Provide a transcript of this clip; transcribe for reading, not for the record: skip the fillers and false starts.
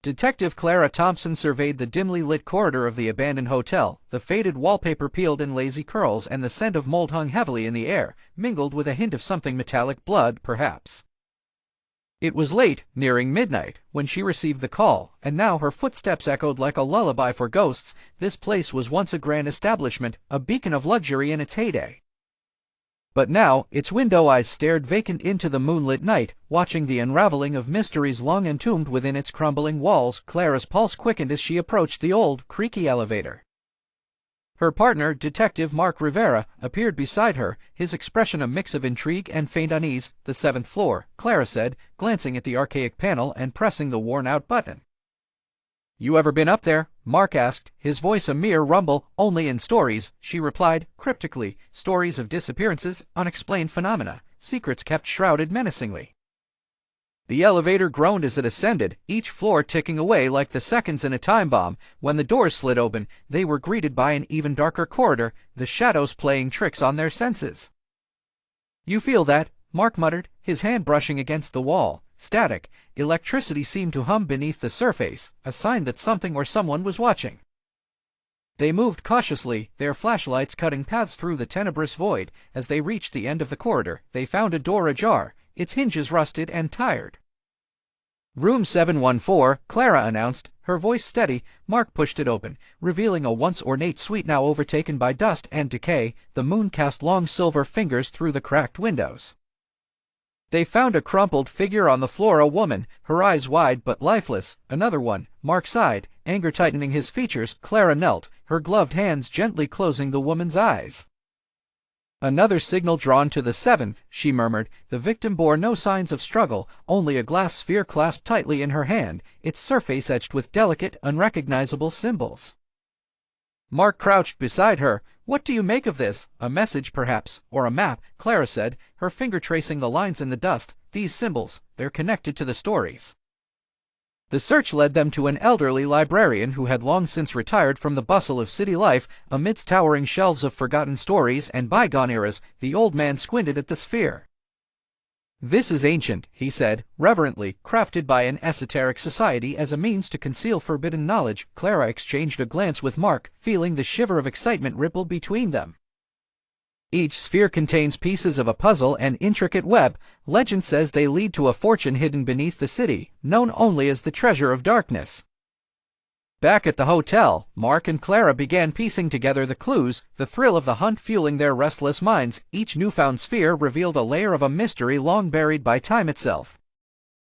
Detective Clara Thompson surveyed the dimly lit corridor of the abandoned hotel. The faded wallpaper peeled in lazy curls, and the scent of mold hung heavily in the air, mingled with a hint of something metallic, blood, perhaps. It was late, nearing midnight, when she received the call, and now her footsteps echoed like a lullaby for ghosts. This place was once a grand establishment, a beacon of luxury in its heyday. But now, its window eyes stared vacant into the moonlit night, watching the unraveling of mysteries long entombed within its crumbling walls. Clara's pulse quickened as she approached the old, creaky elevator. Her partner, Detective Mark Rivera, appeared beside her, his expression a mix of intrigue and faint unease. "The 7th floor," Clara said, glancing at the archaic panel and pressing the worn-out button. "You ever been up there?" Mark asked, his voice a mere rumble. "Only in stories," she replied, cryptically. "Stories of disappearances, unexplained phenomena, secrets kept shrouded menacingly." The elevator groaned as it ascended, each floor ticking away like the seconds in a time bomb. When the doors slid open, they were greeted by an even darker corridor, the shadows playing tricks on their senses. "You feel that?" Mark muttered, his hand brushing against the wall. Static, electricity seemed to hum beneath the surface, a sign that something or someone was watching. They moved cautiously, their flashlights cutting paths through the tenebrous void. As they reached the end of the corridor, they found a door ajar, its hinges rusted and tired. "Room 714, Clara announced, her voice steady. Mark pushed it open, revealing a once ornate suite now overtaken by dust and decay. The moon cast long silver fingers through the cracked windows. They found a crumpled figure on the floor, a woman, her eyes wide but lifeless. "Another one," Mark sighed, anger tightening his features. Clara knelt, her gloved hands gently closing the woman's eyes. "Another signal drawn to the 7th, she murmured. The victim bore no signs of struggle, only a glass sphere clasped tightly in her hand, its surface etched with delicate, unrecognizable symbols. Mark crouched beside her. "What do you make of this? A message, perhaps, or a map," Clara said, her finger tracing the lines in the dust. "These symbols, they're connected to the stories." The search led them to an elderly librarian who had long since retired from the bustle of city life. Amidst towering shelves of forgotten stories and bygone eras, the old man squinted at the sphere. "This is ancient," he said, reverently, "crafted by an esoteric society as a means to conceal forbidden knowledge." Clara exchanged a glance with Mark, feeling the shiver of excitement ripple between them. "Each sphere contains pieces of a puzzle and intricate web. Legend says they lead to a fortune hidden beneath the city, known only as the Treasure of Darkness." Back at the hotel, Mark and Clara began piecing together the clues, the thrill of the hunt fueling their restless minds. Each newfound sphere revealed a layer of a mystery long buried by time itself.